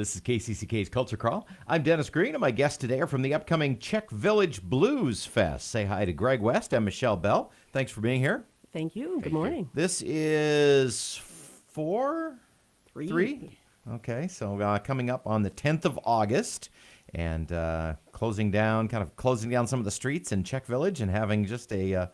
This is KCCK's Culture Crawl. I'm Dennis Green, and my guests today are from the upcoming Czech Village Blues Fest. Say hi to Greg West and Michelle Bell. Thanks for being here. Thank you. Good morning. This is three? Okay, so coming up on the 10th of August and closing down some of the streets in Czech Village and having just a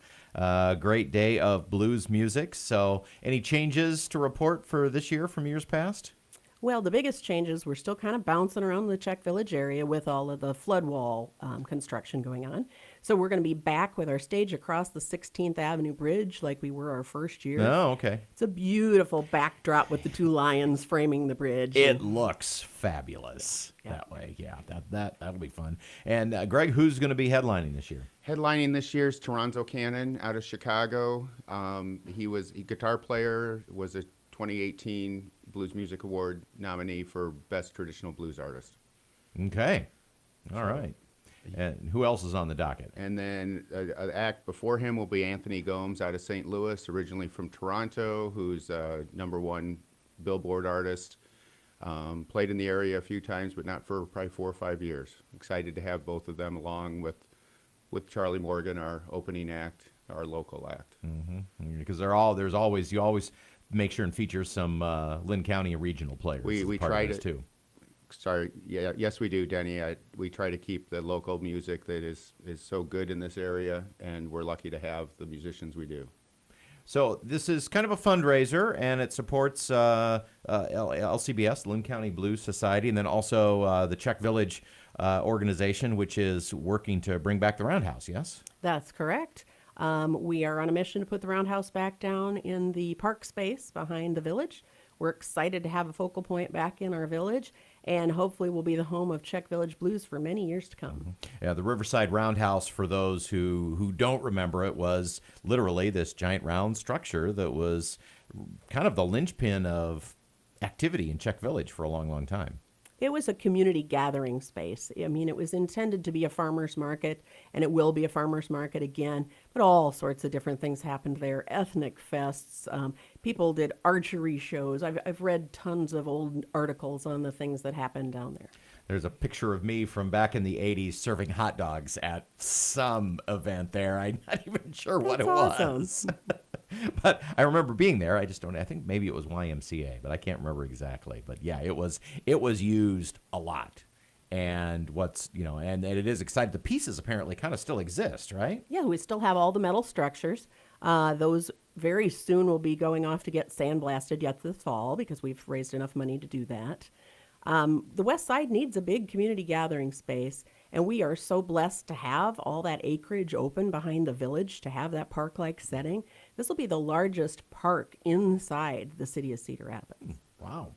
great day of blues music. So any changes to report for this year from years past? Well, the biggest changes, we're still kind of bouncing around the Czech Village area with all of the flood wall construction going on. So we're going to be back with our stage across the 16th Avenue Bridge like we were our first year. Oh, okay. It's a beautiful backdrop with the two lions framing the bridge. It looks fabulous that way. Yeah, that'll be fun. And Greg, who's going to be headlining this year? Headlining this year is Torenzo Cannon out of Chicago. He was a guitar player, was a 2018 Blues Music Award nominee for Best Traditional Blues Artist. Okay. All right. And who else is on the docket? And then an act before him will be Anthony Gomes out of St. Louis, originally from Toronto, who's a #1 Billboard artist. Played in the area a few times, but not for probably 4 or 5 years. Excited to have both of them along with Charlie Morgan, our opening act, our local act. Mm-hmm. Because you always make sure and feature some Linn County regional players. We try to too. Sorry, yes we do, Denny. We try to keep the local music that is so good in this area, and we're lucky to have the musicians we do. So this is kind of a fundraiser, and it supports LCBS, Linn County Blues Society, and then also the Czech Village organization, which is working to bring back the Roundhouse, yes? That's correct. We are on a mission to put the Roundhouse back down in the park space behind the village. We're excited to have a focal point back in our village, and hopefully will be the home of Czech Village Blues for many years to come. Mm-hmm. Yeah, the Riverside Roundhouse, for those who don't remember it, was literally this giant round structure that was kind of the linchpin of activity in Czech Village for a long, long time. It was a community gathering space. I mean, it was intended to be a farmer's market, and it will be a farmer's market again, but all sorts of different things happened there. Ethnic fests, people did archery shows. I've read tons of old articles on the things that happened down there. There's a picture of me from back in the 80s serving hot dogs at some event there. I'm not even sure what it was. But I remember being there. I think maybe it was YMCA, but I can't remember exactly. But yeah, it was used a lot. And and it is exciting. The pieces apparently kind of still exist, right? Yeah, we still have all the metal structures. Those very soon will be going off to get sandblasted yet this fall because we've raised enough money to do that. The West Side needs a big community gathering space, and we are so blessed to have all that acreage open behind the village, to have that park-like setting. This will be the largest park inside the city of Cedar Rapids. Wow.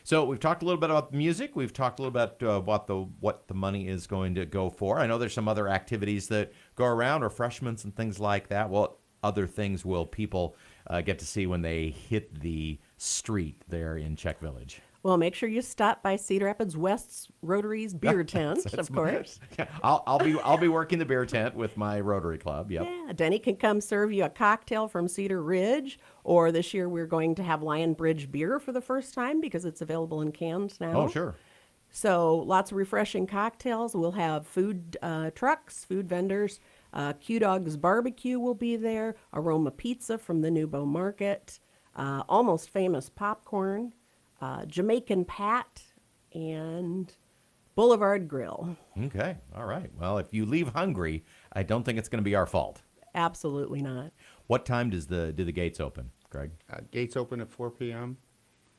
So we've talked a little bit about the music. We've talked a little bit about what the money is going to go for. I know there's some other activities that go around, refreshments and things like that. What other things will people get to see when they hit the street there in Czech Village? Well, make sure you stop by Cedar Rapids West's Rotary's beer tent, of course. I'll be working the beer tent with my Rotary Club. Yep. Yeah, Denny can come serve you a cocktail from Cedar Ridge, or this year we're going to have Lion Bridge beer for the first time because it's available in cans now. Oh, sure. So lots of refreshing cocktails. We'll have food trucks, food vendors. Q Dog's Barbecue will be there. Aroma Pizza from the Nubo Market. Almost Famous Popcorn. Jamaican Pat, and Boulevard Grill. Okay, all right. Well, if you leave hungry, I don't think it's going to be our fault. Absolutely not. What time do the gates open, Greg? Gates open at 4 p.m.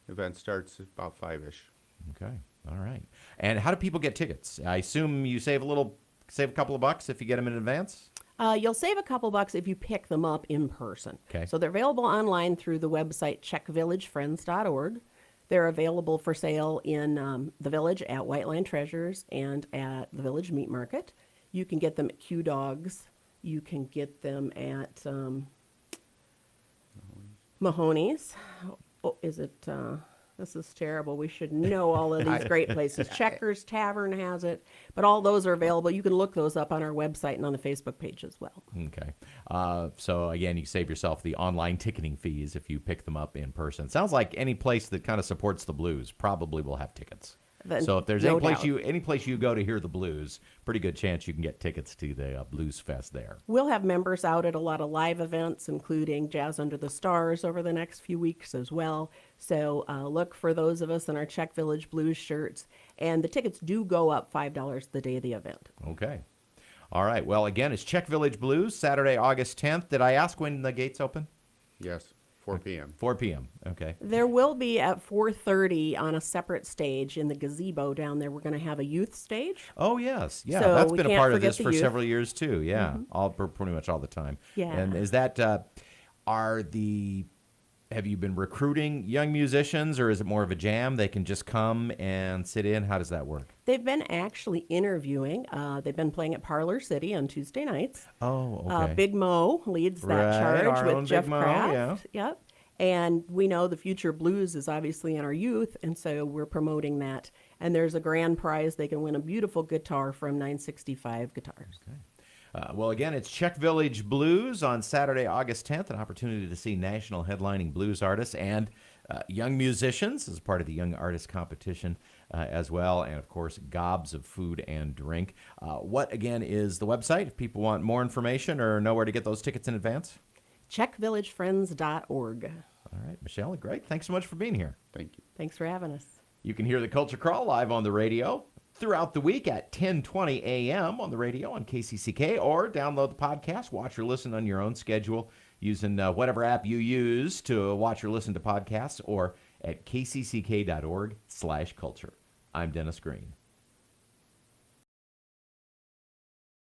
Event starts at about 5-ish. Okay, all right. And how do people get tickets? I assume you save a couple of bucks if you get them in advance? You'll save a couple bucks if you pick them up in person. Okay. So they're available online through the website czechvillagefriends.org. They're available for sale in the village at White Line Treasures and at the Village Meat Market. You can get them at Q Dogs. You can get them at Mahoney's. Oh, is it? This is terrible. We should know all of these great places. Checkers Tavern has it, but all those are available. You can look those up on our website and on the Facebook page as well. Okay. So, again, you save yourself the online ticketing fees if you pick them up in person. Sounds like any place that kind of supports the blues probably will have tickets. Then So if there's no any place you go to hear the blues, pretty good chance you can get tickets to the Blues Fest there. We'll have members out at a lot of live events, including Jazz Under the Stars over the next few weeks as well. So look for those of us in our Czech Village Blues shirts. And the tickets do go up $5 the day of the event. Okay. All right. Well, again, it's Czech Village Blues, Saturday, August 10th. Did I ask when the gates open? Yes, 4 p.m. 4 p.m. Okay. There will be at 4:30 on a separate stage in the gazebo down there. We're going to have a youth stage. Oh, yes. Yeah, So that's we been a can't part of forget this the for youth. several years, too. Yeah, pretty much all the time. Yeah. And is that, have you been recruiting young musicians, or is it more of a jam? They can just come and sit in? How does that work? They've been actually interviewing. They've been playing at Parlor City on Tuesday nights. Oh, okay. Big Mo leads that Right, charge our own with Jeff Big Mo, Kraft. yeah. Yep. And we know the future blues is obviously in our youth, and so we're promoting that. And there's a grand prize. They can win a beautiful guitar from 965 Guitars. Okay. Well, again, it's Czech Village Blues on Saturday, August 10th, an opportunity to see national headlining blues artists and young musicians as part of the Young Artist Competition as well, and, of course, gobs of food and drink. What, again, is the website if people want more information or know where to get those tickets in advance? CzechVillageFriends.org. All right, Michelle, great. Thanks so much for being here. Thank you. Thanks for having us. You can hear the Culture Crawl live on the radio throughout the week at 10:20 a.m. on the radio on KCCK, or download the podcast, watch or listen on your own schedule using whatever app you use to watch or listen to podcasts, or at kcck.org/culture. I'm Dennis Green.